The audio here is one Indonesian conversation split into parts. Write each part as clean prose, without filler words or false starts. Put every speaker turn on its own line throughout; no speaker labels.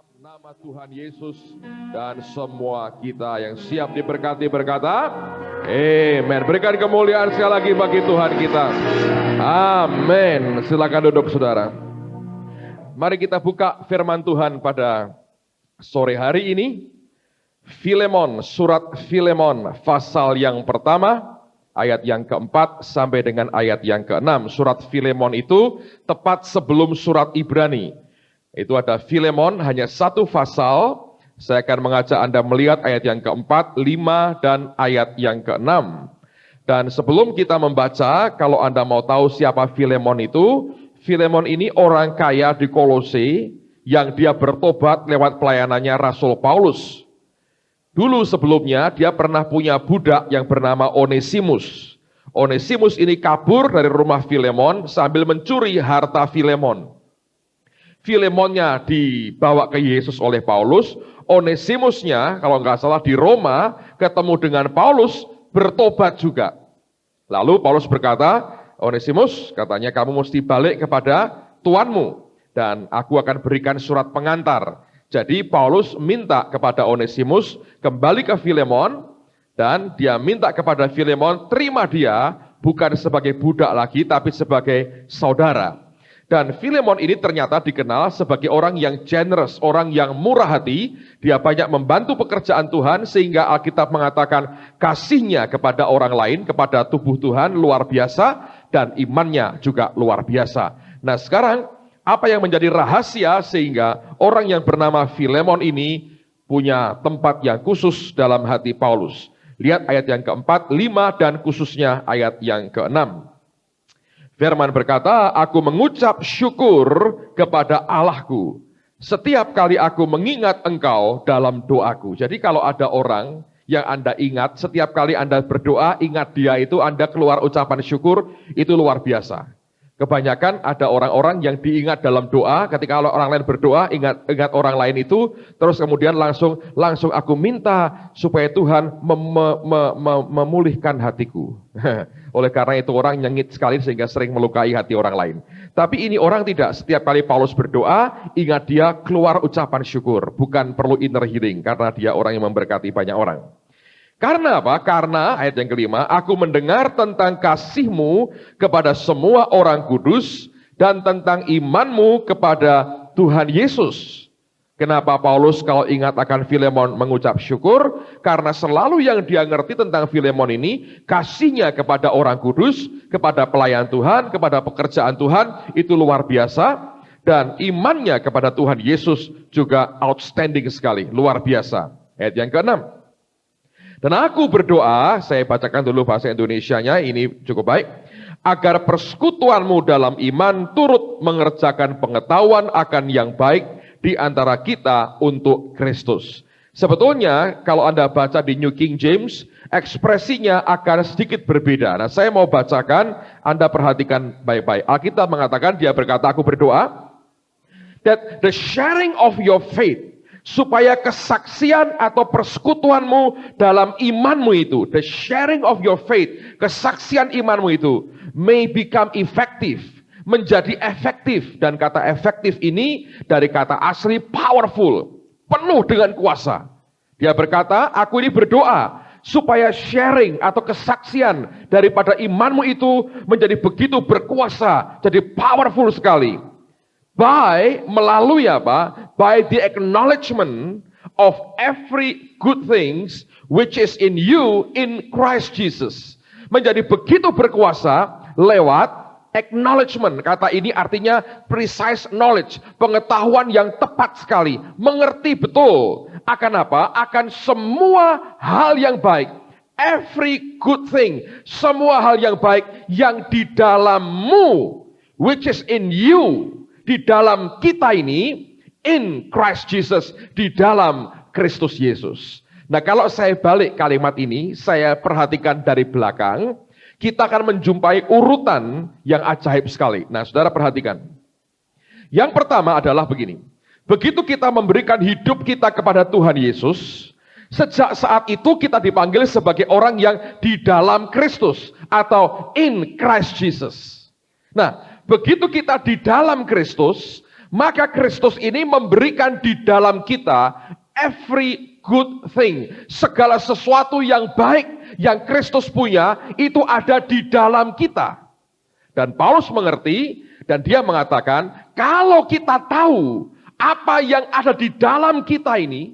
Nama Tuhan Yesus dan semua kita yang siap diberkati berkata, amen. Berikan kemuliaan sekali lagi bagi Tuhan kita. Amin. Silakan duduk saudara. Mari kita buka firman Tuhan pada sore hari ini. Filemon, surat Filemon, pasal yang pertama, ayat yang keempat sampai dengan ayat yang keenam. Surat Filemon itu tepat sebelum surat Ibrani. Itu ada Filemon, hanya satu pasal. Saya akan mengajak Anda melihat ayat yang keempat, lima, dan ayat yang keenam. Dan sebelum kita membaca, kalau Anda mau tahu siapa Filemon itu, Filemon ini orang kaya di Kolose, yang dia bertobat lewat pelayanannya Rasul Paulus. Dulu sebelumnya dia pernah punya budak yang bernama Onesimus. Onesimus ini kabur dari rumah Filemon sambil mencuri harta Filemon. Filemonnya dibawa ke Yesus oleh Paulus, Onesimusnya kalau nggak salah di Roma ketemu dengan Paulus, bertobat juga. Lalu Paulus berkata, Onesimus katanya kamu mesti balik kepada tuanmu dan aku akan berikan surat pengantar. Jadi Paulus minta kepada Onesimus kembali ke Filemon dan dia minta kepada Filemon terima dia bukan sebagai budak lagi tapi sebagai saudara. Dan Filemon ini ternyata dikenal sebagai orang yang generous, orang yang murah hati. Dia banyak membantu pekerjaan Tuhan sehingga Alkitab mengatakan kasihnya kepada orang lain, kepada tubuh Tuhan luar biasa dan imannya juga luar biasa. Nah sekarang apa yang menjadi rahasia sehingga orang yang bernama Filemon ini punya tempat yang khusus dalam hati Paulus. Lihat ayat yang keempat, lima, dan khususnya ayat yang keenam. Firman berkata, aku mengucap syukur kepada Allahku setiap kali aku mengingat engkau dalam doaku. Jadi kalau ada orang yang Anda ingat, setiap kali Anda berdoa, ingat dia itu, Anda keluar ucapan syukur, itu luar biasa. Kebanyakan ada orang-orang yang diingat dalam doa, ketika orang lain berdoa, ingat orang lain itu, terus kemudian langsung aku minta supaya Tuhan memulihkan hatiku. Oleh karena itu orang nyengit sekali sehingga sering melukai hati orang lain. Tapi ini orang tidak, setiap kali Paulus berdoa, ingat dia keluar ucapan syukur, bukan perlu inner healing, karena dia orang yang memberkati banyak orang. Karena apa? Karena ayat yang kelima, aku mendengar tentang kasihmu kepada semua orang kudus dan tentang imanmu kepada Tuhan Yesus. Kenapa Paulus kalau ingat akan Filemon mengucap syukur? Karena selalu yang dia ngerti tentang Filemon ini, kasihnya kepada orang kudus, kepada pelayan Tuhan, kepada pekerjaan Tuhan, itu luar biasa. Dan imannya kepada Tuhan Yesus juga outstanding sekali, luar biasa. Ayat yang keenam. Dan aku berdoa, saya bacakan dulu bahasa Indonesianya, ini cukup baik. Agar persekutuanmu dalam iman turut mengerjakan pengetahuan akan yang baik di antara kita untuk Kristus. Sebetulnya kalau Anda baca di New King James, ekspresinya akan sedikit berbeda. Nah saya mau bacakan, Anda perhatikan baik-baik. Alkitab mengatakan, dia berkata, aku berdoa, that the sharing of your faith, supaya kesaksian atau persekutuanmu dalam imanmu itu, the sharing of your faith, kesaksian imanmu itu, may become effective, menjadi efektif. Dan kata efektif ini dari kata asli powerful, penuh dengan kuasa. Dia berkata, aku ini berdoa supaya sharing atau kesaksian daripada imanmu itu menjadi begitu berkuasa, jadi powerful sekali. Melalui apa? By the acknowledgement of every good things which is in you in Christ Jesus. Menjadi begitu berkuasa lewat acknowledgement. Kata ini artinya precise knowledge, pengetahuan yang tepat sekali, mengerti betul akan apa? Akan semua hal yang baik. Every good thing, semua hal yang baik yang di dalammu, which is in you. Di dalam kita ini, in Christ Jesus, di dalam Kristus Yesus. Nah kalau saya balik kalimat ini, saya perhatikan dari belakang, kita akan menjumpai urutan yang ajaib sekali. Nah saudara perhatikan. Yang pertama adalah begini, begitu kita memberikan hidup kita kepada Tuhan Yesus, sejak saat itu kita dipanggil sebagai orang yang di dalam Kristus, atau in Christ Jesus. Nah, begitu kita di dalam Kristus, Maka Kristus ini memberikan di dalam kita every good thing. Segala sesuatu yang baik yang Kristus punya itu ada di dalam kita. Dan Paulus mengerti dan dia mengatakan, kalau kita tahu apa yang ada di dalam kita ini,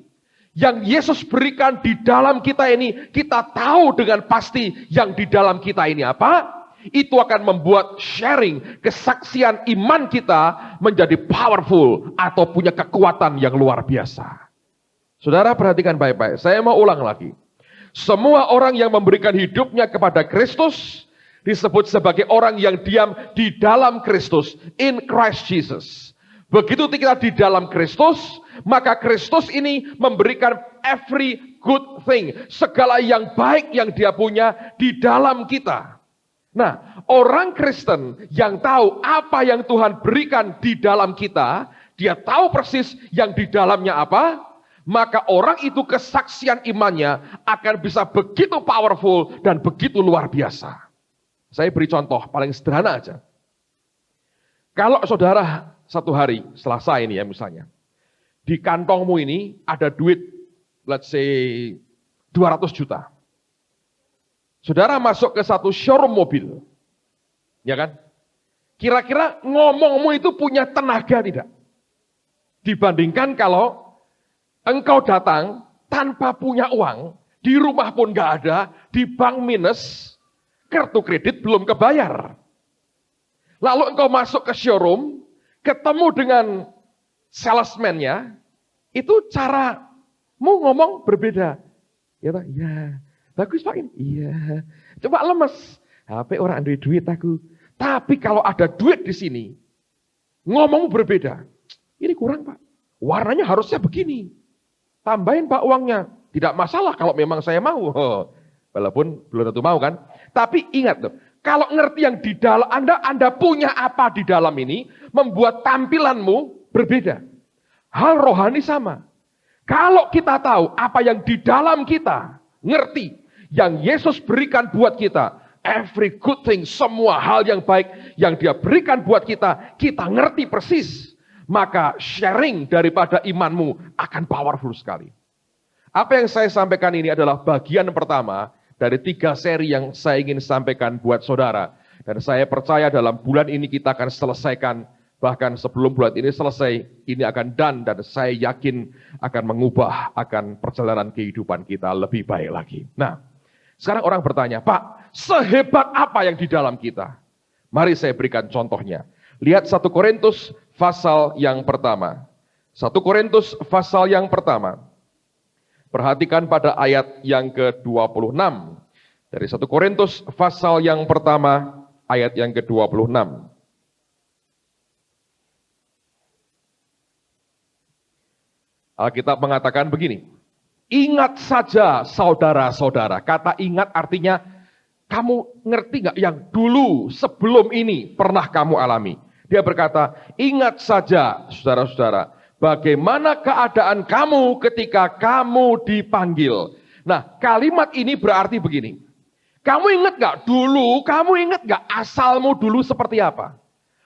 yang Yesus berikan di dalam kita ini, kita tahu dengan pasti yang di dalam kita ini apa? Itu akan membuat sharing, kesaksian iman kita menjadi powerful atau punya kekuatan yang luar biasa. Saudara perhatikan baik-baik, saya mau ulang lagi. Semua orang yang memberikan hidupnya kepada Kristus disebut sebagai orang yang diam di dalam Kristus, in Christ Jesus. Begitu kita di dalam Kristus, maka Kristus ini memberikan every good thing, segala yang baik yang dia punya di dalam kita. Nah, orang Kristen yang tahu apa yang Tuhan berikan di dalam kita, dia tahu persis yang di dalamnya apa, maka orang itu kesaksian imannya akan bisa begitu powerful dan begitu luar biasa. Saya beri contoh paling sederhana aja. Kalau saudara satu hari, Selasa ini ya misalnya, di kantongmu ini ada duit, let's say 200 juta. Saudara masuk ke satu showroom mobil, ya kan? Kira-kira ngomongmu itu punya tenaga tidak? Dibandingkan kalau engkau datang tanpa punya uang, di rumah pun gak ada, di bank minus, kartu kredit belum kebayar. Lalu engkau masuk ke showroom, ketemu dengan salesman-nya, itu caramu ngomong berbeda. Ya, Pak? Ya. Bagus Pak ini? Iya. Coba lemes. HP orang ada duit aku. Tapi kalau ada duit di sini, ngomongmu berbeda. Ini kurang Pak. Warnanya harusnya begini. Tambahin Pak uangnya. Tidak masalah kalau memang saya mau. Walaupun belum tentu mau kan. Tapi ingat loh. Kalau ngerti yang di dalam Anda punya apa di dalam ini, membuat tampilanmu berbeda. Hal rohani sama. Kalau kita tahu apa yang di dalam kita, ngerti, yang Yesus berikan buat kita, every good thing, semua hal yang baik yang dia berikan buat kita ngerti persis. Maka sharing daripada imanmu akan powerful sekali. Apa yang saya sampaikan ini adalah bagian pertama dari 3 seri yang saya ingin sampaikan buat saudara. Dan saya percaya dalam bulan ini kita akan selesaikan. Bahkan sebelum bulan ini selesai, ini akan done. Dan saya yakin akan mengubah akan perjalanan kehidupan kita lebih baik lagi. Nah, sekarang orang bertanya, Pak, sehebat apa yang di dalam kita? Mari saya berikan contohnya. Lihat 1 Korintus pasal yang pertama. 1 Korintus pasal yang pertama. Perhatikan pada ayat yang ke-26. Dari 1 Korintus pasal yang pertama, ayat yang ke-26. Alkitab mengatakan begini. Ingat saja saudara-saudara. Kata ingat artinya, kamu ngerti gak yang dulu sebelum ini pernah kamu alami? Dia berkata, ingat saja saudara-saudara. Bagaimana keadaan kamu ketika kamu dipanggil? Nah, kalimat ini berarti begini. Kamu ingat gak dulu, kamu ingat gak asalmu dulu seperti apa?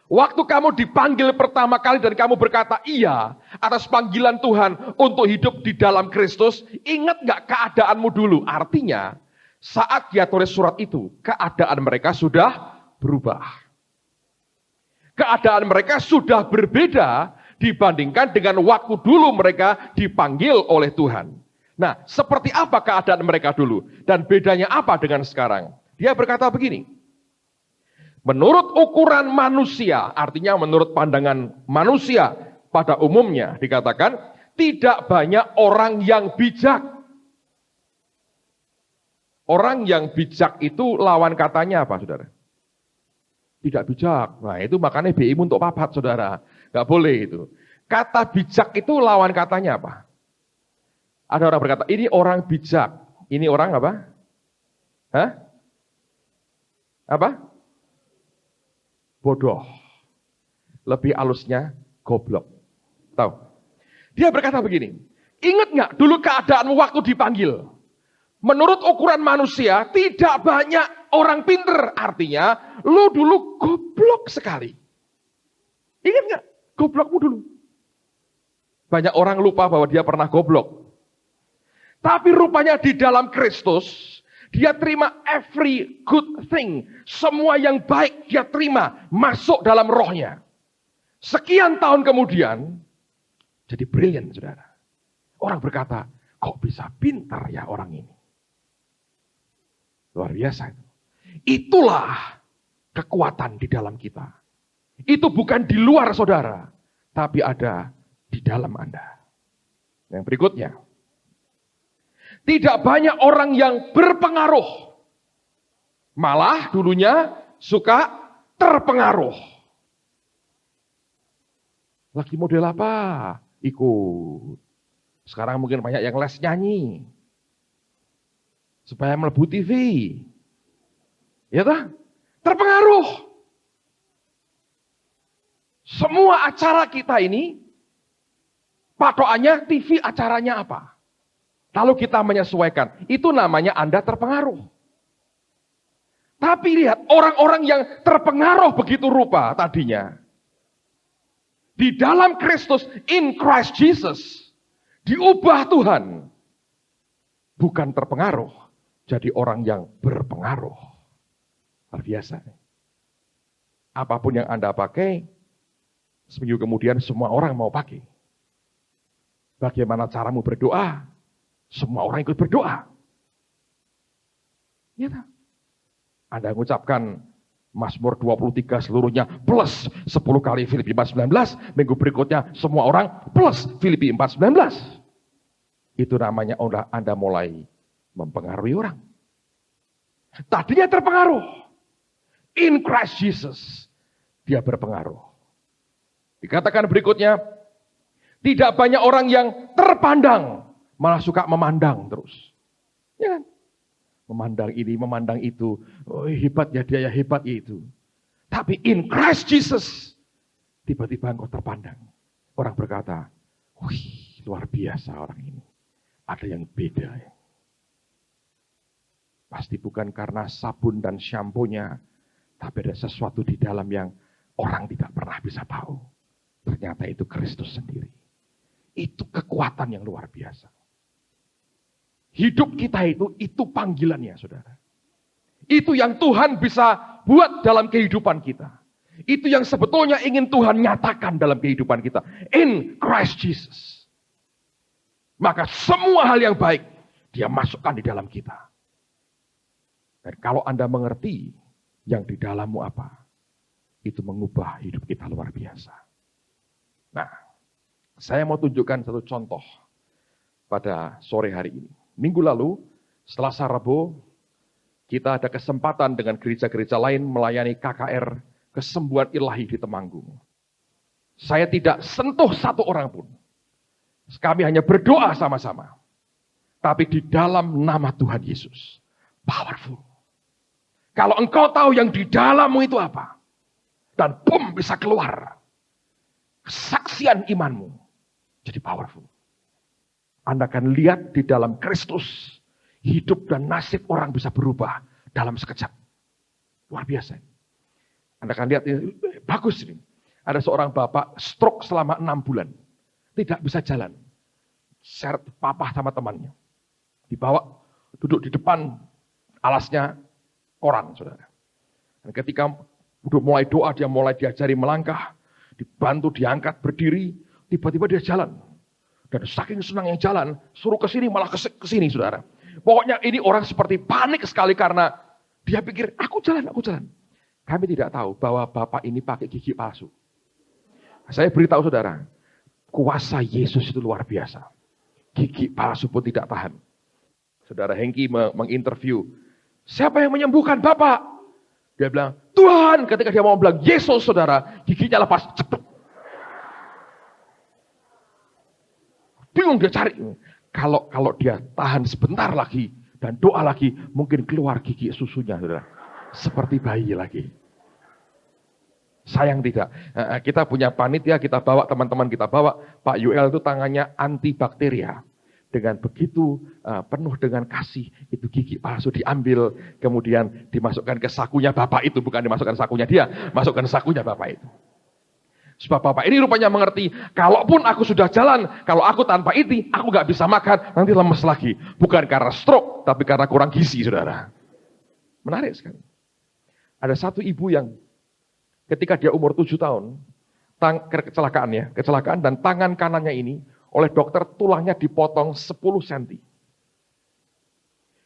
Waktu kamu dipanggil pertama kali dan kamu berkata iya atas panggilan Tuhan untuk hidup di dalam Kristus, ingat gak keadaanmu dulu? Artinya, saat dia tulis surat itu, keadaan mereka sudah berubah. Keadaan mereka sudah berbeda dibandingkan dengan waktu dulu mereka dipanggil oleh Tuhan. Nah, seperti apa keadaan mereka dulu? Dan bedanya apa dengan sekarang? Dia berkata begini. Menurut ukuran manusia, artinya menurut pandangan manusia pada umumnya, dikatakan tidak banyak orang yang bijak. Orang yang bijak itu lawan katanya apa, saudara? Tidak bijak. Nah, itu makanya BI untuk papat, saudara. Gak boleh itu. Kata bijak itu lawan katanya apa? Ada orang berkata, ini orang bijak. Ini orang apa? Hah? Apa? Bodoh. Lebih halusnya, goblok. Tahu? Dia berkata begini, ingat gak dulu keadaanmu waktu dipanggil? Menurut ukuran manusia, tidak banyak orang pinter. Artinya, lu dulu goblok sekali. Ingat gak? Goblokmu dulu. Banyak orang lupa bahwa dia pernah goblok. Tapi rupanya di dalam Kristus, dia terima every good thing. Semua yang baik dia terima masuk dalam rohnya. Sekian tahun kemudian, jadi brilliant, saudara. Orang berkata, kok bisa pintar ya orang ini? Luar biasa itu. Itulah kekuatan di dalam kita. Itu bukan di luar saudara, tapi ada di dalam Anda. Yang berikutnya. Tidak banyak orang yang berpengaruh. Malah dulunya suka terpengaruh. Lagi model apa? Ikut. Sekarang mungkin banyak yang les nyanyi. Supaya melebu TV. Ya tak? Terpengaruh. Semua acara kita ini, patokannya TV acaranya apa? Lalu kita menyesuaikan. Itu namanya Anda terpengaruh. Tapi lihat, orang-orang yang terpengaruh begitu rupa tadinya. Di dalam Kristus, in Christ Jesus, diubah Tuhan. Bukan terpengaruh, jadi orang yang berpengaruh. Luar biasa. Apapun yang Anda pakai, seminggu kemudian semua orang mau pakai. Bagaimana caramu berdoa? Semua orang ikut berdoa. Ya tak? Anda mengucapkan Mazmur 23 seluruhnya plus 10 kali Filipi 4:19. Minggu berikutnya semua orang plus Filipi 4:19. Itu namanya Anda mulai mempengaruhi orang. Tadinya terpengaruh. In Christ Jesus. Dia berpengaruh. Dikatakan berikutnya. Tidak banyak orang yang terpandang. Malah suka memandang terus. Ya kan? Memandang ini, memandang itu. Oh, hebat ya dia, ya hebat itu. Tapi in Christ Jesus, tiba-tiba engkau terpandang. Orang berkata, wih, luar biasa orang ini. Ada yang beda. Ya. Pasti bukan karena sabun dan shampoo-nya, tapi ada sesuatu di dalam yang orang tidak pernah bisa tahu. Ternyata itu Kristus sendiri. Itu kekuatan yang luar biasa. Hidup kita itu panggilannya, saudara. Itu yang Tuhan bisa buat dalam kehidupan kita. Itu yang sebetulnya ingin Tuhan nyatakan dalam kehidupan kita. In Christ Jesus. Maka semua hal yang baik, dia masukkan di dalam kita. Dan kalau Anda mengerti yang di dalammu apa, itu mengubah hidup kita luar biasa. Nah, saya mau tunjukkan satu contoh pada sore hari ini. Minggu lalu, setelah Rabu, kita ada kesempatan dengan gereja-gereja lain melayani KKR kesembuhan ilahi di Temanggung. Saya tidak sentuh satu orang pun. Kami hanya berdoa sama-sama. Tapi di dalam nama Tuhan Yesus. Powerful. Kalau engkau tahu yang di dalammu itu apa. Dan boom bisa keluar. Kesaksian imanmu. Jadi powerful. Anda akan lihat di dalam Kristus, hidup dan nasib orang bisa berubah dalam sekejap. Luar biasa. Anda akan lihat, bagus ini. Ada seorang bapak stroke selama 6 bulan. Tidak bisa jalan. Seret papa sama temannya. Dibawa, duduk di depan alasnya koran, saudara. Dan ketika udah mulai doa, dia mulai diajari melangkah. Dibantu, diangkat, berdiri. Tiba-tiba dia jalan. Dan saking senang yang jalan, suruh ke sini malah ke sini, saudara. Pokoknya ini orang seperti panik sekali karena dia pikir, aku jalan. Kami tidak tahu bahwa bapak ini pakai gigi palsu. Saya beritahu saudara, kuasa Yesus itu luar biasa. Gigi palsu pun tidak tahan. Saudara Hengki menginterview, siapa yang menyembuhkan bapak? Dia bilang, Tuhan. Ketika dia mau bilang Yesus, saudara, giginya lepas, cepet. Bingung dia cari. Kalau dia tahan sebentar lagi dan doa lagi, mungkin keluar gigi susunya, saudara. Seperti bayi lagi. Sayang tidak. Kita punya panitia, kita bawa teman-teman kita bawa. Pak Yuel itu tangannya antibakteria. Dengan begitu penuh dengan kasih, itu gigi palsu diambil, kemudian dimasukkan ke sakunya bapak itu, bukan dimasukkan sakunya dia, masukkan sakunya bapak itu. Sebab bapak ini rupanya mengerti, kalaupun aku sudah jalan, kalau aku tanpa itu, aku gak bisa makan, nanti lemes lagi. Bukan karena stroke, tapi karena kurang gizi, saudara. Menarik sekali. Ada satu ibu yang ketika dia umur 7 tahun, kecelakaan dan tangan kanannya ini, oleh dokter tulangnya dipotong 10 cm.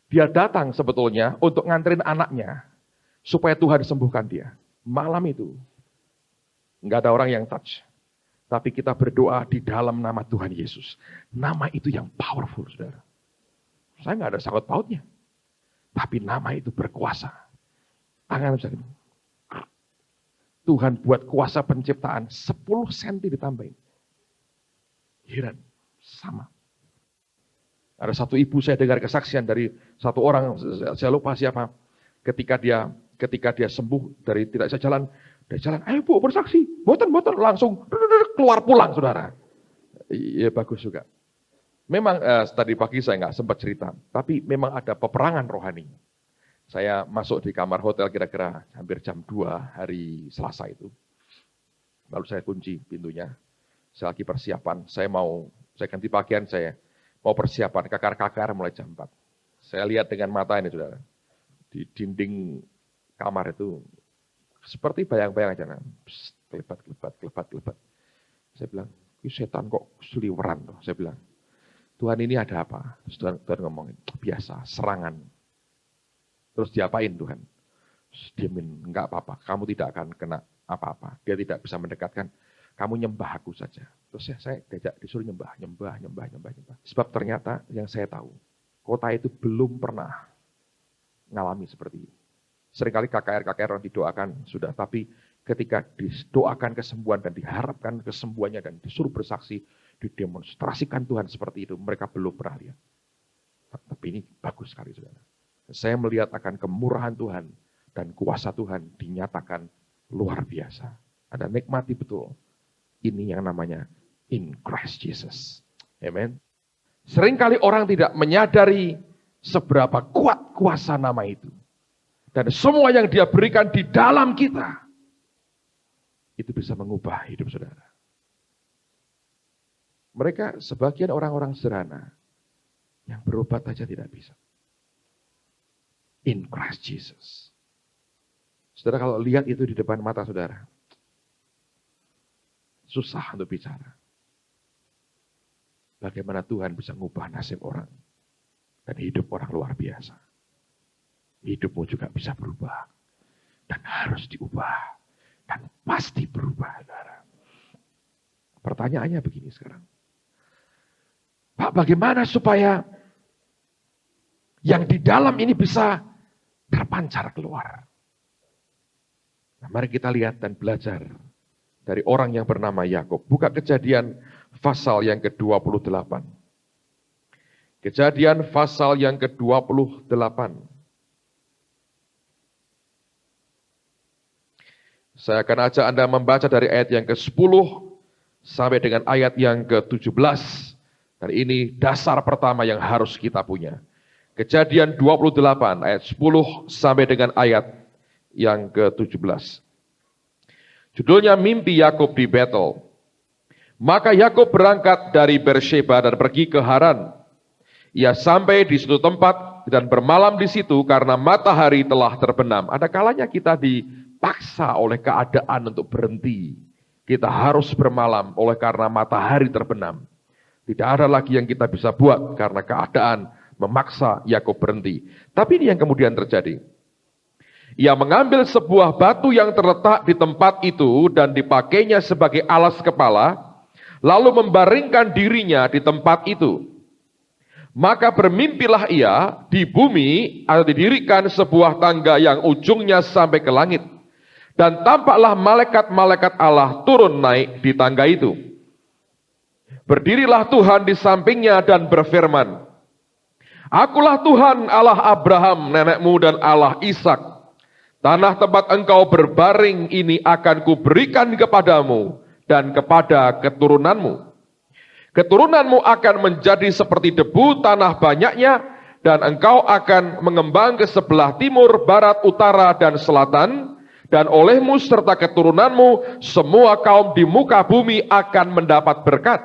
Dia datang sebetulnya untuk nganterin anaknya, supaya Tuhan sembuhkan dia. Malam itu, nggak ada orang yang touch. Tapi kita berdoa di dalam nama Tuhan Yesus. Nama itu yang powerful, saudara. Saya nggak ada sangkut pautnya. Tapi nama itu berkuasa. Tangan bisa gini. Tuhan buat kuasa penciptaan 10 cm ditambahin. Heran, sama. Ada satu ibu saya dengar kesaksian dari satu orang, saya lupa siapa. Ketika dia sembuh dari tidak bisa jalan, dia jalan, ayo bu bersaksi, boten, langsung keluar pulang saudara. Iya bagus juga. Memang tadi pagi saya nggak sempat cerita, tapi memang ada peperangan rohani. Saya masuk di kamar hotel kira-kira hampir jam 2 hari Selasa itu. Lalu saya kunci pintunya, saya lagi persiapan, saya ganti pakaian, saya mau persiapan kakar-kakar mulai jam 4. Saya lihat dengan mata ini saudara, di dinding kamar itu seperti bayang-bayang aja, kelebat. Saya bilang, ini setan kok seliweran tuh. Saya bilang, Tuhan ini ada apa? Terus Tuhan ngomongin, biasa, serangan. Terus diapain Tuhan? Diamin, enggak apa-apa, kamu tidak akan kena apa-apa. Dia tidak bisa mendekatkan, kamu nyembah aku saja. Terus saya disuruh nyembah. Sebab ternyata yang saya tahu, kota itu belum pernah ngalami seperti ini. Seringkali KKR orang didoakan sudah, tapi ketika didoakan kesembuhan dan diharapkan kesembuhannya dan disuruh bersaksi, didemonstrasikan Tuhan seperti itu, mereka belum pernah lihat. Tapi ini bagus sekali saudara. Saya melihat akan kemurahan Tuhan dan kuasa Tuhan dinyatakan luar biasa. Ada nikmati betul. Ini yang namanya in Christ Jesus. Amen. Seringkali orang tidak menyadari seberapa kuat kuasa nama itu. Dan semua yang dia berikan di dalam kita, itu bisa mengubah hidup saudara. Mereka sebagian orang-orang sederhana, yang berobat saja tidak bisa. In Christ Jesus. Saudara kalau lihat itu di depan mata saudara, susah untuk bicara. Bagaimana Tuhan bisa mengubah nasib orang, dan hidup orang luar biasa. Hidupmu juga bisa berubah. Dan harus diubah. Dan pasti berubah, saudara. Pertanyaannya begini sekarang. Pak, bagaimana supaya yang di dalam ini bisa terpancar keluar? Nah, mari kita lihat dan belajar dari orang yang bernama Yakub. Buka Kejadian pasal yang ke-28. Kejadian pasal yang ke-28. Saya akan ajak Anda membaca dari ayat yang ke-10 sampai dengan ayat yang ke-17. Dan ini dasar pertama yang harus kita punya. Kejadian 28 ayat 10 sampai dengan ayat yang ke-17. Judulnya Mimpi Yakub di Betel. Maka Yakub berangkat dari Beersheba dan pergi ke Haran. Ia sampai di suatu tempat dan bermalam di situ karena matahari telah terbenam. Ada kalanya kita dipaksa oleh keadaan untuk berhenti. Kita harus bermalam oleh karena matahari terbenam. Tidak ada lagi yang kita bisa buat karena keadaan memaksa Yakub berhenti. Tapi ini yang kemudian terjadi. Ia mengambil sebuah batu yang terletak di tempat itu dan dipakainya sebagai alas kepala, lalu membaringkan dirinya di tempat itu. Maka bermimpilah ia, di bumi atau didirikan sebuah tangga yang ujungnya sampai ke langit. Dan tampaklah malaikat-malaikat Allah turun naik di tangga itu. Berdirilah Tuhan di sampingnya dan berfirman, Akulah Tuhan Allah Abraham, nenekmu dan Allah Ishak. Tanah tempat engkau berbaring ini akan kuberikan kepadamu dan kepada keturunanmu. Keturunanmu akan menjadi seperti debu tanah banyaknya, dan engkau akan mengembang ke sebelah timur, barat, utara, dan selatan, Dan olehmu serta keturunanmu, semua kaum di muka bumi akan mendapat berkat.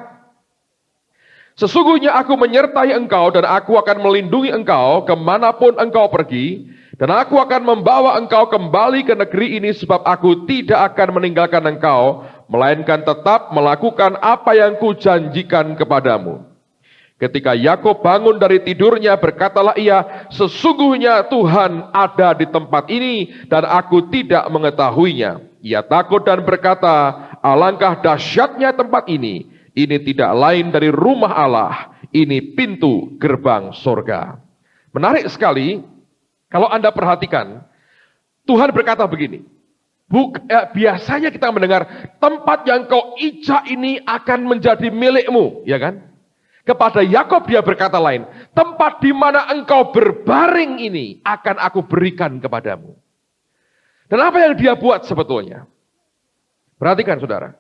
Sesungguhnya aku menyertai engkau dan aku akan melindungi engkau kemanapun engkau pergi. Dan aku akan membawa engkau kembali ke negeri ini sebab aku tidak akan meninggalkan engkau, melainkan tetap melakukan apa yang kujanjikan kepadamu. Ketika Yakub bangun dari tidurnya, berkatalah ia, sesungguhnya Tuhan ada di tempat ini dan aku tidak mengetahuinya. Ia takut dan berkata, alangkah dahsyatnya tempat ini tidak lain dari rumah Allah, ini pintu gerbang sorga. Menarik sekali, kalau Anda perhatikan, Tuhan berkata begini, biasanya kita mendengar, tempat yang kau injak ini akan menjadi milikmu, ya kan? Kepada Yakub dia berkata lain, tempat di mana engkau berbaring ini akan aku berikan kepadamu. Dan apa yang dia buat sebetulnya? Perhatikan saudara.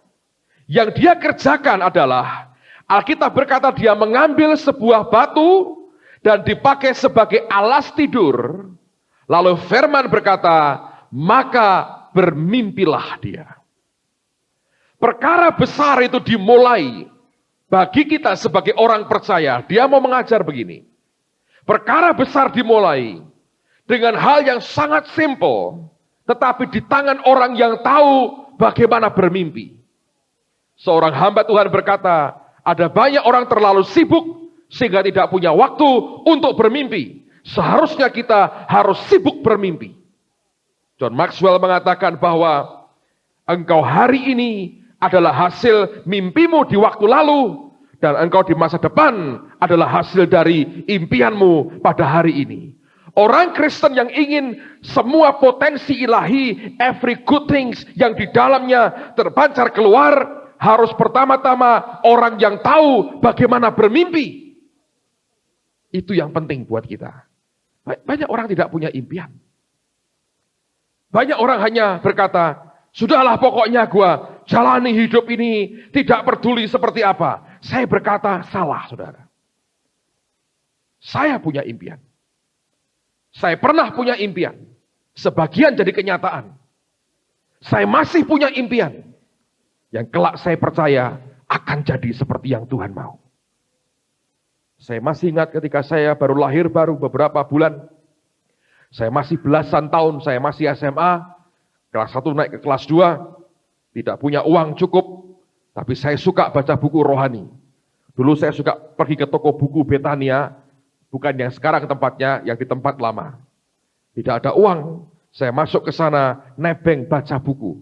Yang dia kerjakan adalah, Alkitab berkata dia mengambil sebuah batu dan dipakai sebagai alas tidur. Lalu firman berkata, maka bermimpilah dia. Perkara besar itu dimulai. Bagi kita sebagai orang percaya, dia mau mengajar begini. Perkara besar dimulai dengan hal yang sangat simple, tetapi di tangan orang yang tahu bagaimana bermimpi. Seorang hamba Tuhan berkata, ada banyak orang terlalu sibuk sehingga tidak punya waktu untuk bermimpi. Seharusnya kita harus sibuk bermimpi. John Maxwell mengatakan bahwa engkau hari ini adalah hasil mimpimu di waktu lalu, dan engkau di masa depan adalah hasil dari impianmu pada hari ini. Orang Kristen yang ingin semua potensi ilahi, every good things yang di dalamnya terpancar keluar, harus pertama-tama orang yang tahu bagaimana bermimpi. Itu yang penting buat kita. Banyak orang tidak punya impian. Banyak orang hanya berkata, sudahlah pokoknya gua jalani hidup ini, tidak peduli seperti apa. Saya berkata, salah saudara. Saya punya impian. Saya pernah punya impian. Sebagian jadi kenyataan. Saya masih punya impian. Yang kelak saya percaya akan jadi seperti yang Tuhan mau. Saya masih ingat ketika saya baru lahir beberapa bulan. Saya masih belasan tahun, saya masih SMA. Kelas 1 naik ke kelas 2. Tidak punya uang cukup. Tapi saya suka baca buku rohani. Dulu saya suka pergi ke toko buku Betania. Bukan yang sekarang tempatnya, yang di tempat lama. Tidak ada uang. Saya masuk ke sana, nebeng baca buku.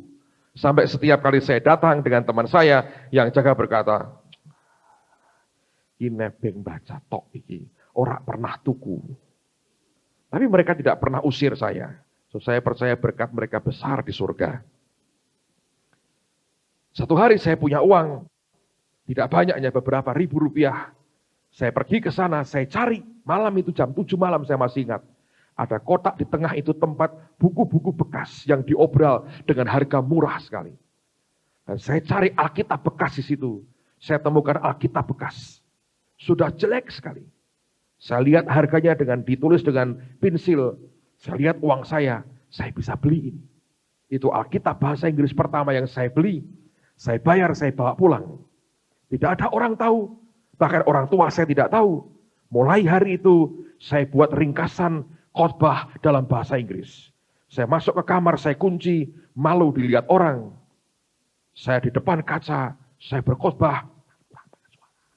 Sampai setiap kali saya datang dengan teman saya, yang jaga berkata, ini nebeng baca tok iki. Orang pernah tuku. Tapi mereka tidak pernah usir saya. So, saya percaya berkat mereka besar di surga. Satu hari saya punya uang, tidak banyaknya, beberapa ribu rupiah. Saya pergi ke sana, saya cari, malam itu jam 7 malam saya masih ingat. Ada kotak di tengah itu tempat buku-buku bekas yang diobral dengan harga murah sekali. Dan saya cari Alkitab bekas di situ. Saya temukan Alkitab bekas. Sudah jelek sekali. Saya lihat harganya ditulis dengan pensil. Saya lihat uang saya bisa beli ini. Itu Alkitab bahasa Inggris pertama yang saya beli. Saya bayar, saya bawa pulang. Tidak ada orang tahu. Bahkan orang tua saya tidak tahu. Mulai hari itu, saya buat ringkasan khotbah dalam bahasa Inggris. Saya masuk ke kamar, saya kunci, malu dilihat orang. Saya di depan kaca, saya berkhotbah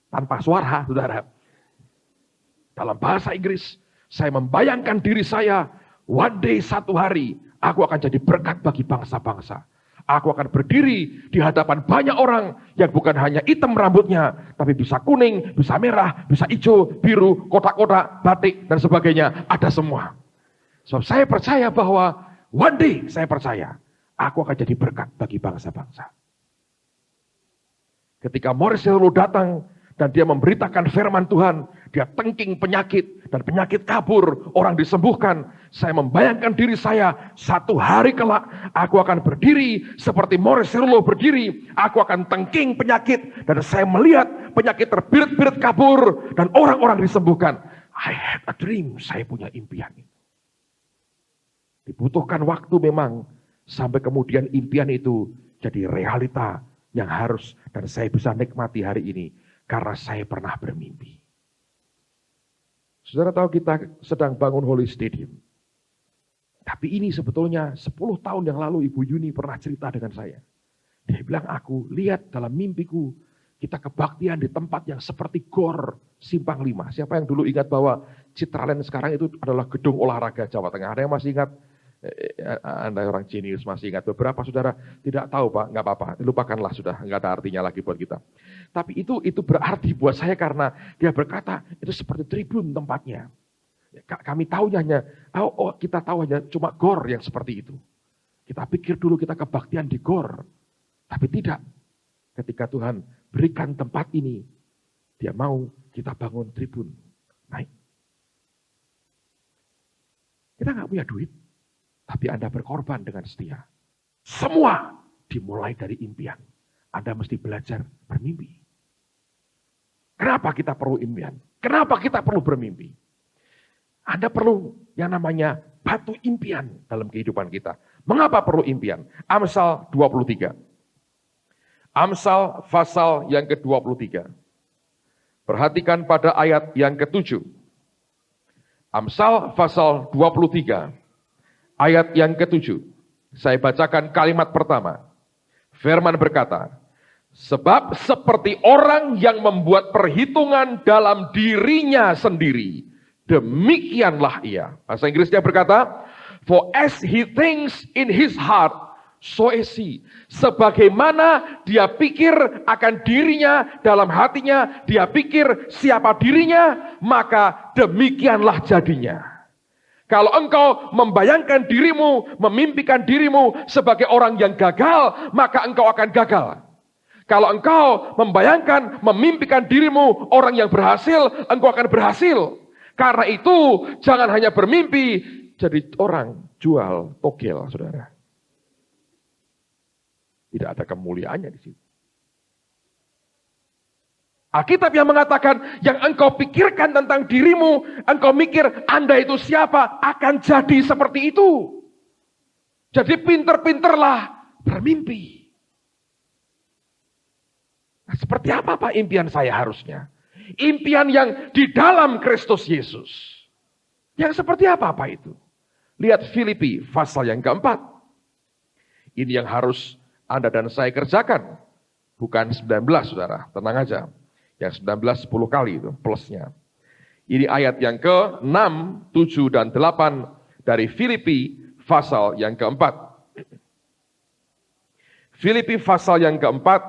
tanpa suara, saudara. Dalam bahasa Inggris, saya membayangkan diri saya, one day, satu hari, aku akan jadi berkat bagi bangsa-bangsa. Aku akan berdiri di hadapan banyak orang yang bukan hanya hitam rambutnya, tapi bisa kuning, bisa merah, bisa hijau, biru, kotak-kotak, batik, dan sebagainya. Ada semua. Sebab saya percaya bahwa one day, saya percaya, aku akan jadi berkat bagi bangsa-bangsa. Ketika Morris Cerullo datang, dan dia memberitakan firman Tuhan, dia tengking penyakit, dan penyakit kabur, orang disembuhkan. Saya membayangkan diri saya, satu hari kelak, aku akan berdiri seperti Morris Cerullo berdiri, aku akan tengking penyakit, dan saya melihat penyakit terbirit-birit kabur, dan orang-orang disembuhkan. I had a dream, saya punya impian. Dibutuhkan waktu memang, Sampai kemudian impian itu jadi realita yang harus dan saya bisa nikmati hari ini. Karena saya pernah bermimpi. Saudara tahu kita sedang bangun Holy Stadium. Tapi ini sebetulnya 10 tahun yang lalu Ibu Yuni pernah cerita dengan saya. Dia bilang, aku lihat dalam mimpiku, kita kebaktian di tempat yang seperti GOR Simpang 5. Siapa yang dulu ingat bahwa Citraland sekarang itu adalah gedung olahraga Jawa Tengah? Ada yang masih ingat? Anda orang jenius masih ingat. Beberapa saudara tidak tahu Pak, nggak apa-apa. Lupakanlah sudah, nggak ada artinya lagi buat kita. Tapi itu berarti buat saya karena dia berkata, itu seperti tribun tempatnya. Kami tahunya hanya, kita tahu hanya cuma GOR yang seperti itu. Kita pikir dulu kita kebaktian di GOR. Tapi tidak. Ketika Tuhan berikan tempat ini, dia mau kita bangun tribun. Naik. Kita nggak punya duit, tapi Anda berkorban dengan setia. Semua dimulai dari impian. Anda mesti belajar bermimpi. Kenapa kita perlu impian? Kenapa kita perlu bermimpi? Anda perlu yang namanya batu impian dalam kehidupan kita. Mengapa perlu impian? Amsal 23. Amsal pasal yang ke-23. Perhatikan pada ayat yang ke-7. Amsal pasal 23. Ayat yang ke-7. Saya bacakan kalimat pertama. Firman berkata, sebab seperti orang yang membuat perhitungan dalam dirinya sendiri, demikianlah ia. Bahasa Inggrisnya berkata, for as he thinks in his heart, so is he. Sebagaimana dia pikir akan dirinya dalam hatinya, dia pikir siapa dirinya, maka demikianlah jadinya. Kalau engkau membayangkan dirimu, memimpikan dirimu sebagai orang yang gagal, maka engkau akan gagal. Kalau engkau membayangkan, memimpikan dirimu orang yang berhasil, engkau akan berhasil. Karena itu, jangan hanya bermimpi, jadi orang jual togel, saudara. Tidak ada kemuliaannya di situ. Alkitab yang mengatakan, yang engkau pikirkan tentang dirimu, engkau mikir Anda itu siapa, akan jadi seperti itu. Jadi pinter-pinterlah bermimpi. Nah, seperti apa Pak impian saya harusnya? Impian yang di dalam Kristus Yesus. Yang seperti apa Pak itu? Lihat Filipi pasal yang keempat. Ini yang harus Anda dan saya kerjakan. Bukan 19 saudara, tenang aja. Yang 19 10 kali itu plusnya. Ini ayat yang ke-6, 7, dan 8 dari Filipi pasal yang keempat. Filipi pasal yang keempat,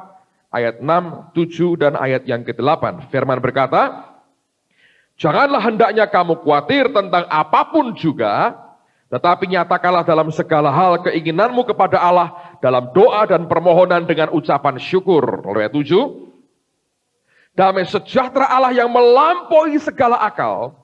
ayat 6, 7, dan ayat yang ke-8. Firman berkata, janganlah hendaknya kamu khawatir tentang apapun juga, tetapi nyatakanlah dalam segala hal keinginanmu kepada Allah dalam doa dan permohonan dengan ucapan syukur. Ayat 7. Damai sejahtera Allah yang melampaui segala akal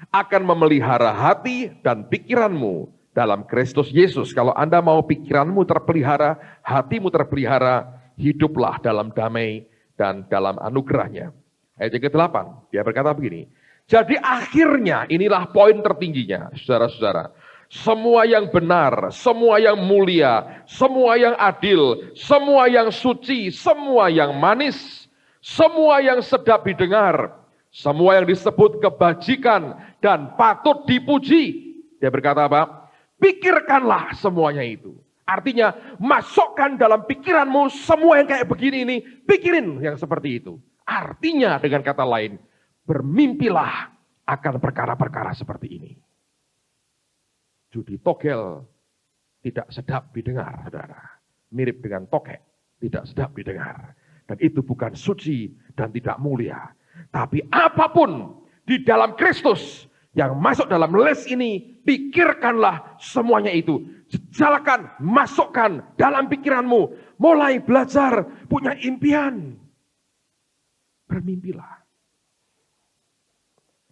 akan memelihara hati dan pikiranmu dalam Kristus Yesus. Kalau Anda mau pikiranmu terpelihara, hatimu terpelihara, hiduplah dalam damai dan dalam anugerahnya. Ayat yang ke-8, dia berkata begini. Jadi akhirnya inilah poin tertingginya, saudara-saudara. Semua yang benar, semua yang mulia, semua yang adil, semua yang suci, semua yang manis, semua yang sedap didengar, semua yang disebut kebajikan dan patut dipuji. Dia berkata apa? Pikirkanlah semuanya itu. Artinya masukkan dalam pikiranmu semua yang kayak begini ini, pikirin yang seperti itu. Artinya dengan kata lain, bermimpilah akan perkara-perkara seperti ini. Judi togel tidak sedap didengar, saudara. Mirip dengan tokek, tidak sedap didengar. Dan itu bukan suci dan tidak mulia. Tapi apapun di dalam Kristus yang masuk dalam list ini, pikirkanlah semuanya itu. Jalakan, masukkan dalam pikiranmu. Mulai belajar, punya impian. Bermimpilah.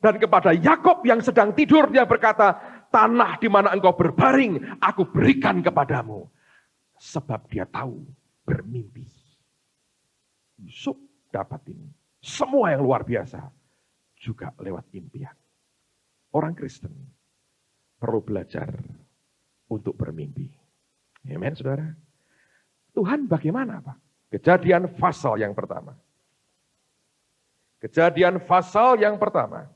Dan kepada Yakub yang sedang tidur, dia berkata, tanah di mana engkau berbaring, aku berikan kepadamu. Sebab dia tahu bermimpi. Yusuf dapat ini. Semua yang luar biasa juga lewat impian. Orang Kristen perlu belajar untuk bermimpi. Amen, saudara. Tuhan bagaimana, Pak? Kejadian pasal yang pertama. Kejadian pasal yang pertama.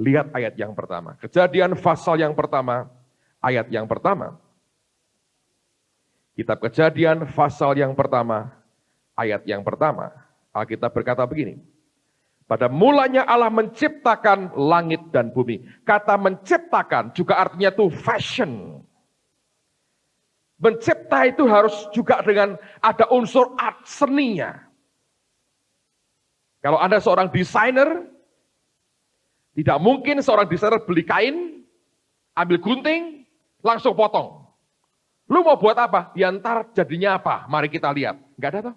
Lihat ayat yang pertama. Kejadian pasal yang pertama, ayat yang pertama. Kitab Kejadian pasal yang pertama, ayat yang pertama. Alkitab berkata begini. Pada mulanya Allah menciptakan langit dan bumi. Kata menciptakan juga artinya itu fashion. Mencipta itu harus juga dengan ada unsur art seninya. Kalau Anda seorang desainer, tidak mungkin seorang desainer beli kain, ambil gunting, langsung potong. Lu mau buat apa? Ya ntar jadinya apa? Mari kita lihat. Enggak ada toh.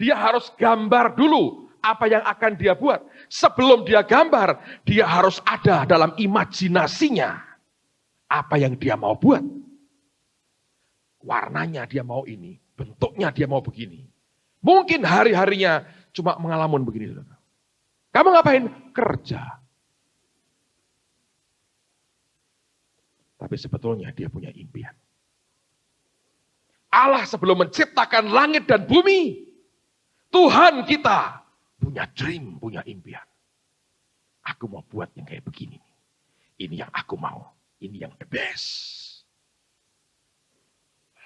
Dia harus gambar dulu apa yang akan dia buat. Sebelum dia gambar, dia harus ada dalam imajinasinya apa yang dia mau buat. Warnanya dia mau ini, bentuknya dia mau begini. Mungkin hari-harinya cuma mengalamun begini. Saudara. Kamu ngapain? Kerja. Tapi sebetulnya dia punya impian. Allah sebelum menciptakan langit dan bumi, Tuhan kita punya dream, punya impian. Aku mau buat yang kayak begini. Ini yang aku mau. Ini yang the best.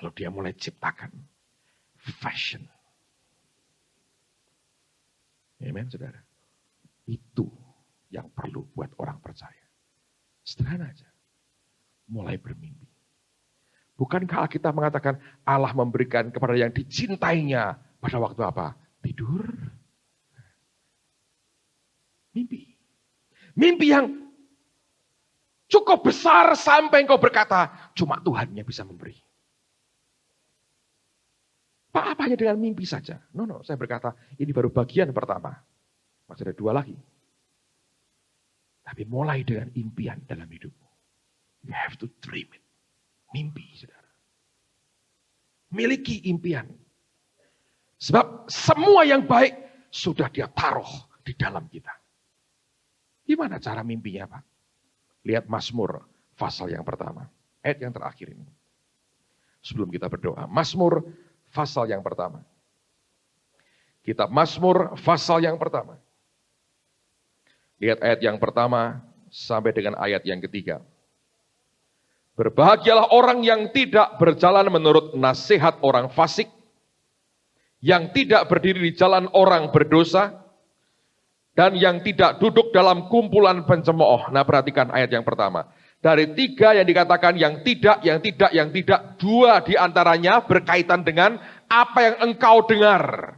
Lalu dia mulai ciptakan fashion. Amen, saudara. Itu yang perlu buat orang percaya. Sederhana aja. Mulai bermimpi. Bukankah kita mengatakan Allah memberikan kepada yang dicintainya pada waktu apa? Tidur. Mimpi. Mimpi yang cukup besar sampai engkau berkata, cuma Tuhan yang bisa memberi. Pak, apa hanya dengan mimpi saja? No, saya berkata, ini baru bagian pertama. Masih ada 2 lagi. Tapi mulai dengan impian dalam hidupmu. You have to dream it. Mimpi, saudara. Miliki impian. Sebab semua yang baik sudah dia taruh di dalam kita. Gimana cara mimpinya, Pak? Lihat Mazmur pasal yang pertama. Ayat yang terakhir ini. Sebelum kita berdoa. Mazmur pasal yang pertama. Kitab Mazmur pasal yang pertama. Lihat ayat yang pertama sampai dengan ayat yang ketiga. Berbahagialah orang yang tidak berjalan menurut nasihat orang fasik, yang tidak berdiri di jalan orang berdosa, dan yang tidak duduk dalam kumpulan pencemooh. Nah, perhatikan ayat yang pertama. Dari 3 yang dikatakan yang tidak, 2 diantaranya berkaitan dengan apa yang engkau dengar.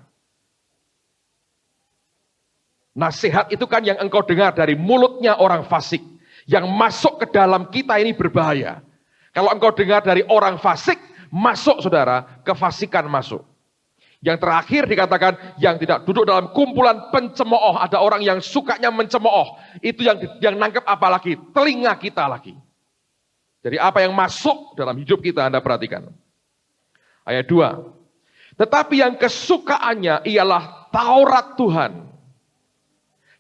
Nasihat itu kan yang engkau dengar dari mulutnya orang fasik. Yang masuk ke dalam kita ini berbahaya. Kalau engkau dengar dari orang fasik, masuk saudara, kefasikan masuk. Yang terakhir dikatakan yang tidak duduk dalam kumpulan pencemooh. Ada orang yang sukanya mencemooh. Itu yang nangkep apa lagi? Telinga kita lagi. Jadi apa yang masuk dalam hidup kita Anda perhatikan. Ayat 2. Tetapi yang kesukaannya ialah Taurat Tuhan.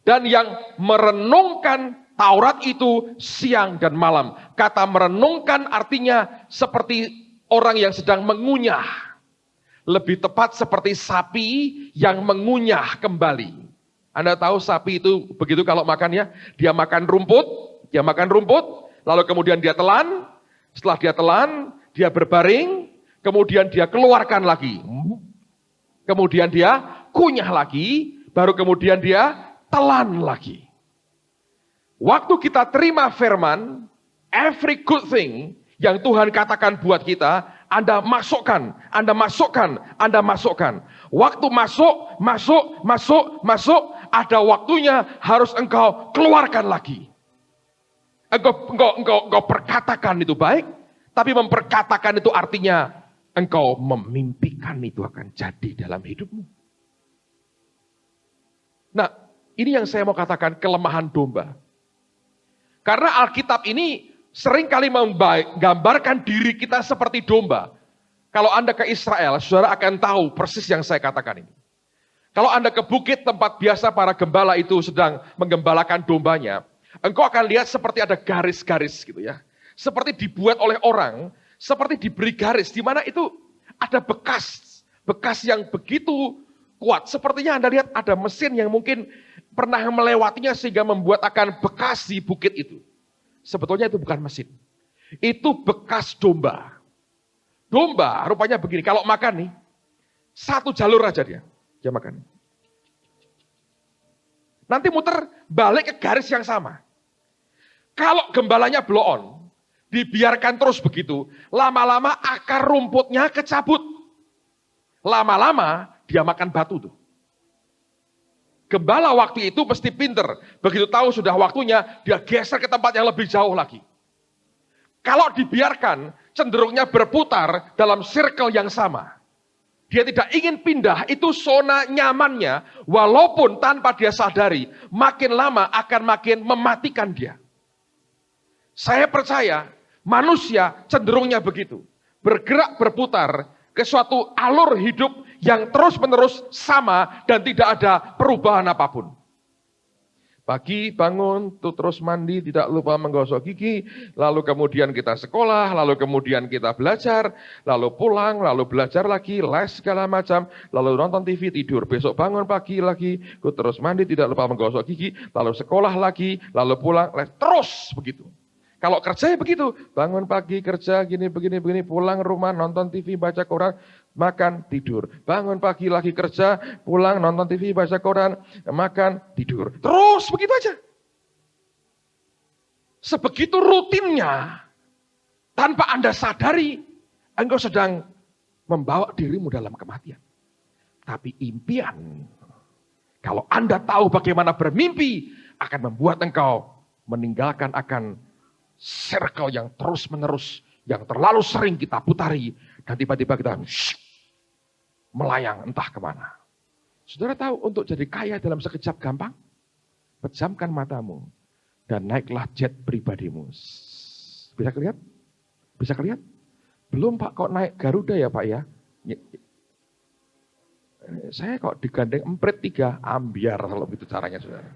Dan yang merenungkan Taurat itu siang dan malam. Kata merenungkan artinya seperti orang yang sedang mengunyah. Lebih tepat seperti sapi yang mengunyah kembali. Anda tahu sapi itu begitu kalau makannya, dia makan rumput, lalu kemudian dia telan, setelah dia telan, dia berbaring, kemudian dia keluarkan lagi. Kemudian dia kunyah lagi, baru kemudian dia telan lagi. Waktu kita terima firman, every good thing yang Tuhan katakan buat kita, Anda masukkan. Waktu masuk, ada waktunya harus engkau keluarkan lagi. Engkau perkatakan itu baik, tapi memperkatakan itu artinya engkau memimpikan itu akan jadi dalam hidupmu. Nah, ini yang saya mau katakan kelemahan domba. Karena Alkitab ini seringkali menggambarkan diri kita seperti domba. Kalau Anda ke Israel, saudara akan tahu persis yang saya katakan ini. Kalau Anda ke bukit tempat biasa para gembala itu sedang menggembalakan dombanya, engkau akan lihat seperti ada garis-garis gitu ya. Seperti dibuat oleh orang, seperti diberi garis, di mana itu ada bekas yang begitu kuat. Sepertinya Anda lihat ada mesin yang mungkin pernah melewatinya sehingga membuat akan bekas di bukit itu. Sebetulnya itu bukan mesin. Itu bekas domba. Domba rupanya begini, kalau makan nih, satu jalur aja dia makan. Nanti muter balik ke garis yang sama. Kalau gembalanya blow on, dibiarkan terus begitu, lama-lama akar rumputnya kecabut. Lama-lama dia makan batu tuh. Gembala waktu itu mesti pinter. Begitu tahu sudah waktunya, dia geser ke tempat yang lebih jauh lagi. Kalau dibiarkan, cenderungnya berputar dalam circle yang sama. Dia tidak ingin pindah, itu zona nyamannya, walaupun tanpa dia sadari, makin lama akan makin mematikan dia. Saya percaya, manusia cenderungnya begitu. Bergerak berputar ke suatu alur hidup yang terus-menerus sama dan tidak ada perubahan apapun. Pagi bangun, tuh terus mandi, tidak lupa menggosok gigi, lalu kemudian kita sekolah, lalu kemudian kita belajar, lalu pulang, lalu belajar lagi, les segala macam, lalu nonton TV, tidur, besok bangun pagi lagi, terus mandi, tidak lupa menggosok gigi, lalu sekolah lagi, lalu pulang, les, terus begitu. Kalau kerja ya begitu, bangun pagi, kerja, gini, begini, pulang rumah, nonton TV, baca koran, makan, tidur. Bangun pagi lagi kerja, pulang, nonton TV, baca koran, makan, tidur. Terus begitu aja. Sebegitu rutinnya, tanpa Anda sadari, engkau sedang membawa dirimu dalam kematian. Tapi impian, kalau Anda tahu bagaimana bermimpi, akan membuat engkau meninggalkan akan circle yang terus menerus, yang terlalu sering kita putari, dan tiba-tiba kita melayang entah kemana. Saudara tahu untuk jadi kaya dalam sekejap gampang? Pejamkan matamu dan naiklah jet pribadimu. Bisa kelihatan? Bisa kelihatan? Belum Pak, kok naik Garuda ya Pak ya? Saya kok digandeng emprit 3, ambiar kalau begitu caranya saudara.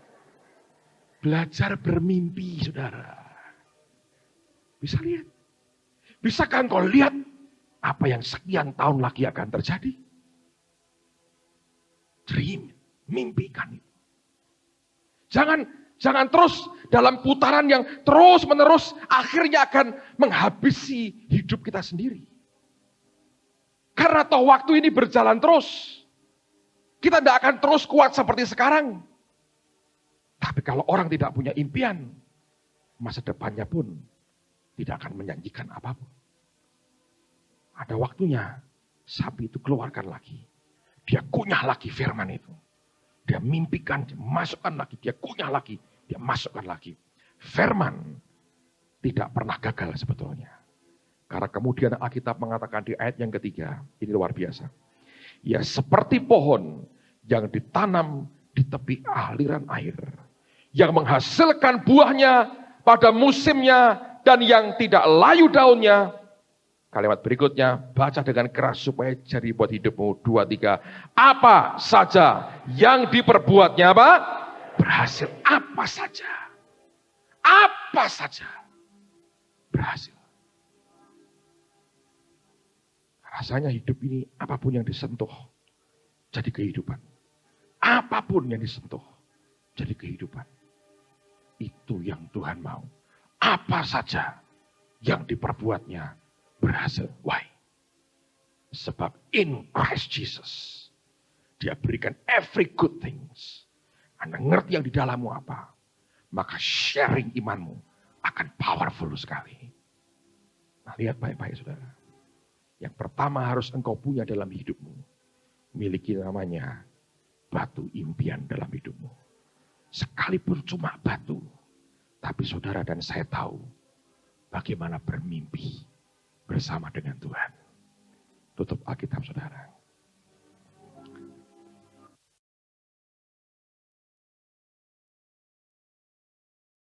Belajar bermimpi saudara. Bisa lihat. Bisakah engkau lihat apa yang sekian tahun lagi akan terjadi? Dream, mimpikan itu. Jangan terus dalam putaran yang terus menerus akhirnya akan menghabisi hidup kita sendiri. Karena toh waktu ini berjalan terus. Kita tidak akan terus kuat seperti sekarang. Tapi kalau orang tidak punya impian, masa depannya pun tidak akan menjanjikan apapun. Ada waktunya, sapi itu keluarkan lagi. Dia kunyah lagi firman itu. Dia mimpikan, dia masukkan lagi, dia kunyah lagi, dia masukkan lagi. Firman tidak pernah gagal sebetulnya. Karena kemudian Alkitab mengatakan di ayat yang ketiga, ini luar biasa. Ya seperti pohon yang ditanam di tepi aliran air. Yang menghasilkan buahnya pada musimnya, dan yang tidak layu daunnya. Kalimat berikutnya, baca dengan keras supaya jadi buat hidupmu. 2, 3. Apa saja yang diperbuatnya apa? Berhasil. Apa saja. Apa saja. Berhasil. Rasanya hidup ini apapun yang disentuh jadi kehidupan. Apapun yang disentuh jadi kehidupan. Itu yang Tuhan mau. Apa saja yang diperbuatnya berhasil. Why? Sebab in Christ Jesus, Dia berikan every good things. Anda ngerti yang di dalammu apa, maka sharing imanmu akan powerful sekali. Nah, lihat baik-baik saudara. Yang pertama harus engkau punya dalam hidupmu, miliki namanya batu impian dalam hidupmu. Sekalipun cuma batu, tapi saudara dan saya tahu bagaimana bermimpi bersama dengan Tuhan. Tutup Alkitab saudara.